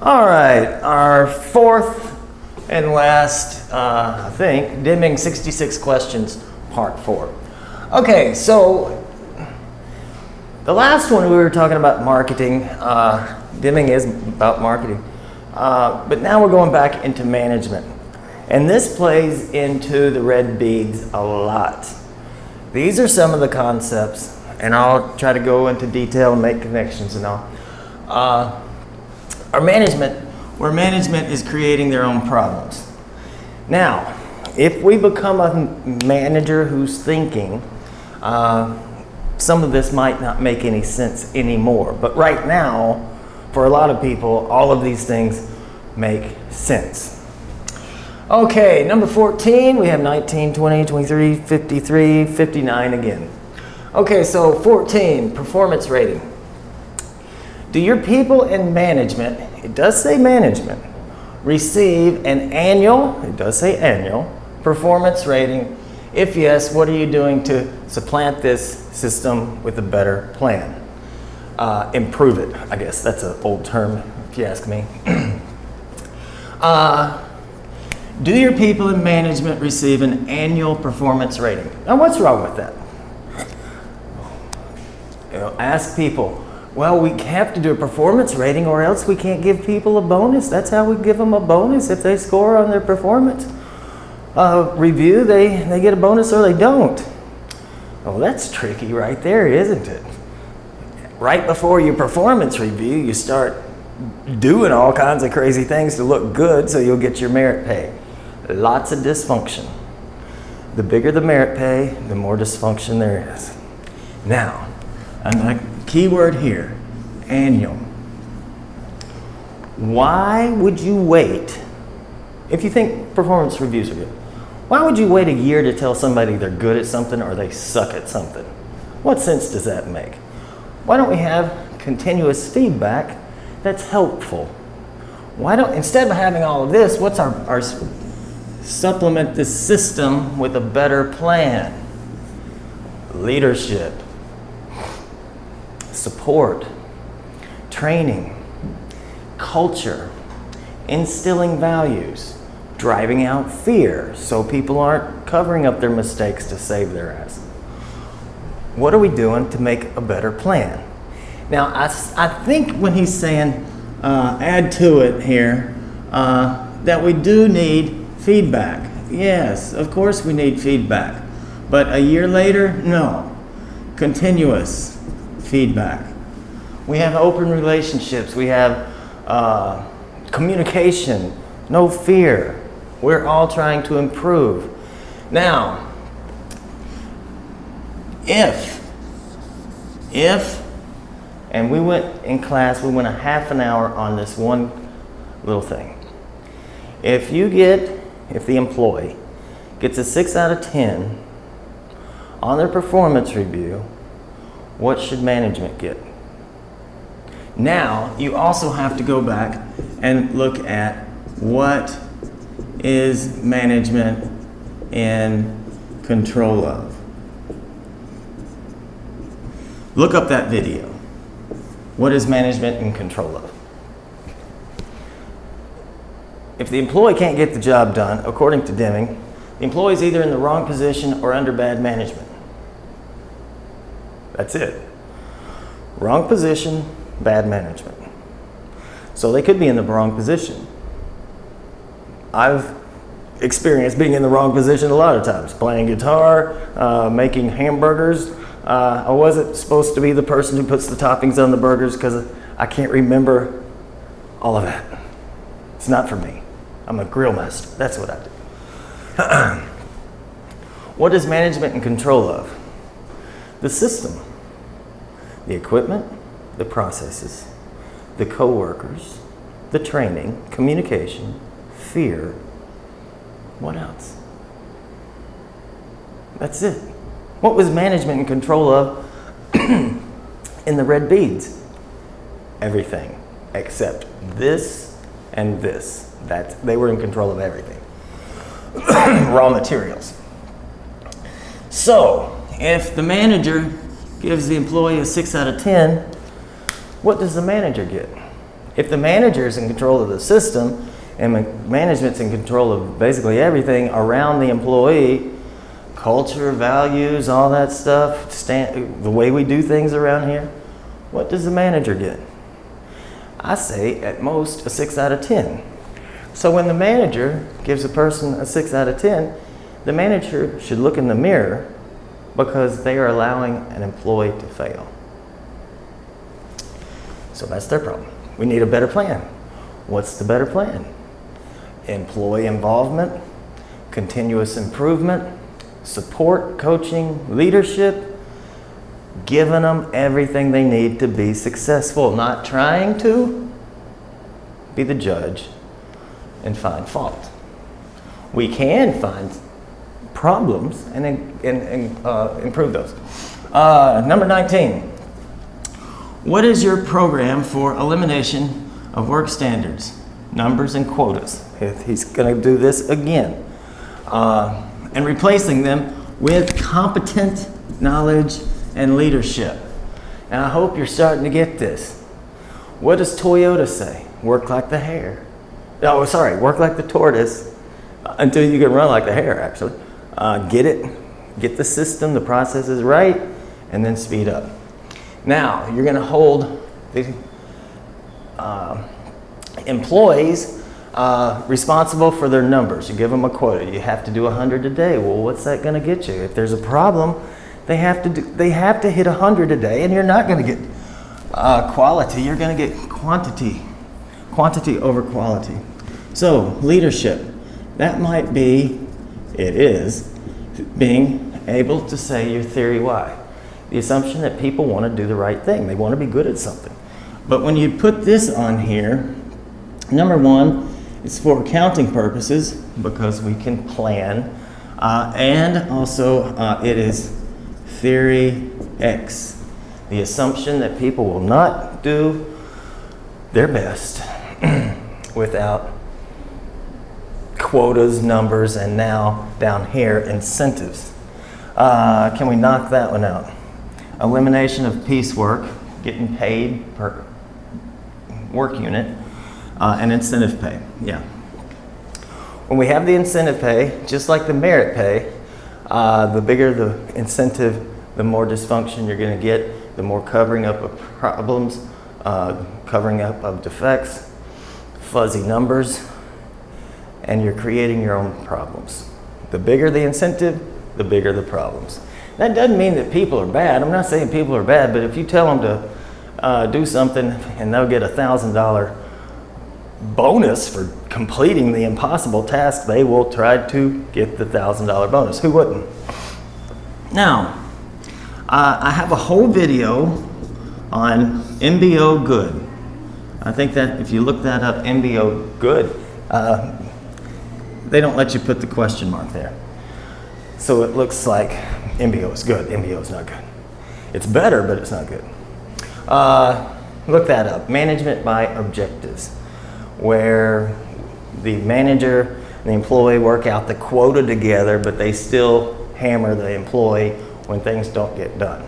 All right, our fourth and last, I think, Deming 66 questions, part 4. Okay, so the last one we were talking about marketing. Deming is about marketing. But now we're going back into management. And this plays into the red beads a lot. These are some of the concepts, and I'll try to go into detail and make connections and all. Our management, where management is creating their own problems. Now, if we become a manager who's thinking, some of this might not make any sense anymore. But right now, for a lot of people, all of these things make sense. Okay, number 14, we have 19, 20, 23, 53, 59 again. Okay, so 14, performance rating. Do your people in management, it does say management, receive an annual, it does say annual, performance rating? If yes, what are you doing to supplant this system with a better plan? Improve it, I guess. That's an old term, if you ask me. Do your people in management receive an annual performance rating? Now, what's wrong with that? Ask people, well, we have to do a performance rating or else we can't give people a bonus. That's how we give them a bonus. If they score on their performance review, they get a bonus or they don't. Oh, that's tricky right there, isn't it? Right before your performance review, you start doing all kinds of crazy things to look good so you'll get your merit pay. Lots of dysfunction. The bigger the merit pay, the more dysfunction there is. Now, and the key word here, annual. Why would you wait, if you think performance reviews are good, why would you wait a year to tell somebody they're good at something or they suck at something? What sense does that make? Why don't we have continuous feedback that's helpful? Why don't, instead of having all of this, what's our supplement this system with a better plan? Leadership, support, training, culture, instilling values, driving out fear so people aren't covering up their mistakes to save their ass. What are we doing to make a better plan? Now, I think when he's saying add to it here, that we do need feedback. Yes, of course we need feedback. But a year later, no. Continuous feedback. We have open relationships. We have communication, no fear. We're all trying to improve. Now, if, and we went in class, we went a half an hour on this one little thing. If the employee gets a 6 out of 10 on their performance review, what should management get? Now, you also have to go back and look at what is management in control of. Look up that video. What is management in control of? If the employee can't get the job done, according to Deming, the employee is either in the wrong position or under bad management. That's it. Wrong position, bad management. So they could be in the wrong position. I've experienced being in the wrong position a lot of times. Playing guitar, making hamburgers. I wasn't supposed to be the person who puts the toppings on the burgers because I can't remember all of that. It's not for me. I'm a grill master. That's what I do. What is management in control of? The system, the equipment, the processes, the coworkers, the training, communication, fear. What else? That's it. What was management in control of in the red beads? Everything except this and this. They were in control of everything. Raw materials. So, if the manager gives the employee a 6 out of 10, what does the manager get? If the manager is in control of the system and management's in control of basically everything around the employee, culture, values, all that stuff, the way we do things around here, what does the manager get? I say at most a 6 out of 10. So when the manager gives a person a 6 out of 10, the manager should look in the mirror because they are allowing an employee to fail. So that's their problem. We need a better plan. What's the better plan? Employee involvement, continuous improvement, support, coaching, leadership, giving them everything they need to be successful, not trying to be the judge and find fault. We can find problems and improve those. Number 19. What is your program for elimination of work standards, numbers, and quotas? He's going to do this again. And replacing them with competent knowledge and leadership. And I hope you're starting to get this. What does Toyota say? Work like the hare. Oh, sorry, work like the tortoise until you can run like the hare, actually. Get it, get the system, the processes right, and then speed up. Now, you're going to hold the employees responsible for their numbers. You give them a quota. You have to do 100 a day. Well, what's that going to get you? If there's a problem, they have to hit 100 a day, and you're not going to get quality. You're going to get quantity over quality. So, leadership. That might be, it is, being able to say your theory why. The assumption that people want to do the right thing. They want to be good at something. But when you put this on here, number one, it's for accounting purposes because we can plan. And also it is theory X. The assumption that people will not do their best without quotas, numbers, and now down here, incentives. Can we knock that one out? Elimination of piecework, getting paid per work unit, and incentive pay. Yeah. When we have the incentive pay, just like the merit pay, the bigger the incentive, the more dysfunction you're going to get, the more covering up of problems, covering up of defects, fuzzy numbers, and you're creating your own problems. The bigger the incentive, the bigger the problems. That doesn't mean that people are bad. I'm not saying people are bad, but if you tell them to do something and they'll get a $1,000 bonus for completing the impossible task, they will try to get the $1,000 bonus. Who wouldn't? Now, I have a whole video on MBO good. I think that if you look that up, MBO good, they don't let you put the question mark there. So it looks like MBO is good, MBO is not good. It's better, but it's not good. Look that up, management by objectives, where the manager and the employee work out the quota together, but they still hammer the employee when things don't get done.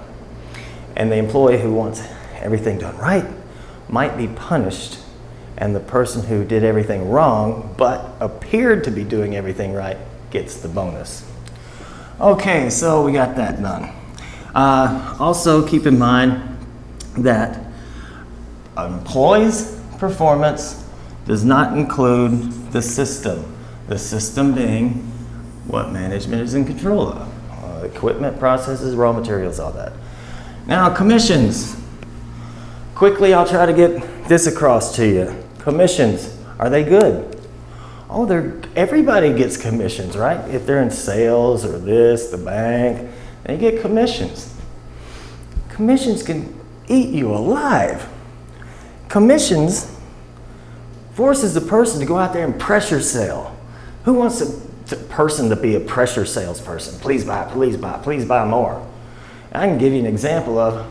And the employee who wants everything done right might be punished, and the person who did everything wrong but appeared to be doing everything right gets the bonus. Okay, so we got that done. Also keep in mind that employees' performance does not include the system being what management is in control of. Equipment, processes, raw materials, all that. Now, commissions. Quickly, I'll try to get this across to you. Commissions, are they good? Oh, everybody gets commissions, right? If they're in sales or this, the bank, they get commissions. Commissions can eat you alive. Commissions forces the person to go out there and pressure sell. Who wants a person to be a pressure salesperson? Please buy, please buy, please buy more. I can give you an example of,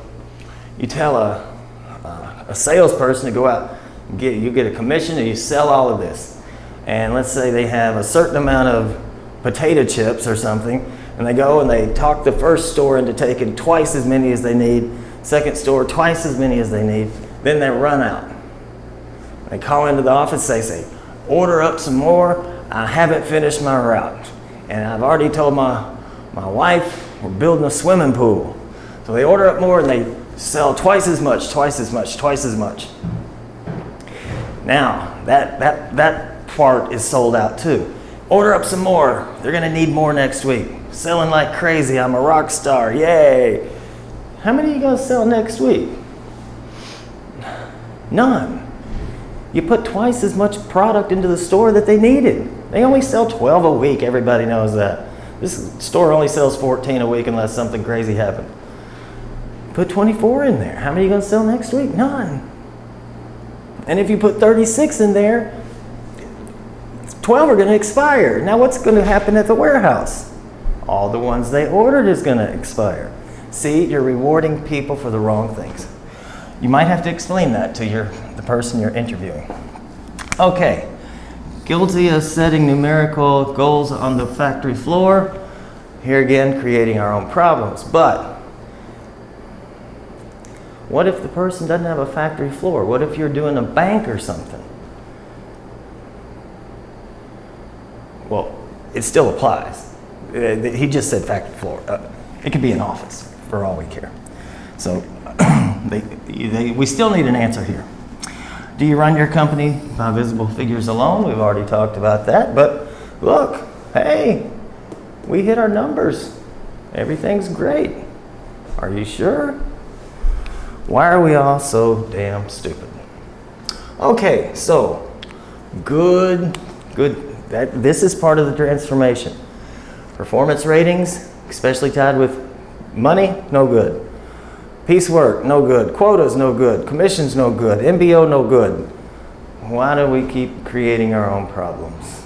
you tell a salesperson to go out, you get a commission and you sell all of this. And let's say they have a certain amount of potato chips or something, and they go and they talk the first store into taking twice as many as they need, second store twice as many as they need, then they run out. They call into the office, they say, order up some more. I haven't finished my route. And I've already told my wife we're building a swimming pool. So they order up more and they sell twice as much, twice as much, twice as much. Now, that part is sold out too. Order up some more. They're gonna need more next week. Selling like crazy, I'm a rock star, yay. How many are you gonna sell next week? None. You put twice as much product into the store that they needed. They only sell 12 a week, everybody knows that. This store only sells 14 a week unless something crazy happened. Put 24 in there. How many are you gonna sell next week? None. And if you put 36 in there, 12 are gonna expire. Now what's gonna happen at the warehouse? All the ones they ordered is gonna expire. See, you're rewarding people for the wrong things. You might have to explain that to the person you're interviewing. Okay, guilty of setting numerical goals on the factory floor. Here again, creating our own problems. But what if the person doesn't have a factory floor? What if you're doing a bank or something? Well, it still applies. He just said factory floor. It could be an office for all we care. So we still need an answer here. Do you run your company by visible figures alone? We've already talked about that. But look, hey, we hit our numbers. Everything's great. Are you sure? Why are we all so damn stupid? Okay, so good. This is part of the transformation. Performance ratings, especially tied with money, no good. Piecework, no good. Quotas, no good. Commissions, no good. MBO, no good. Why do we keep creating our own problems?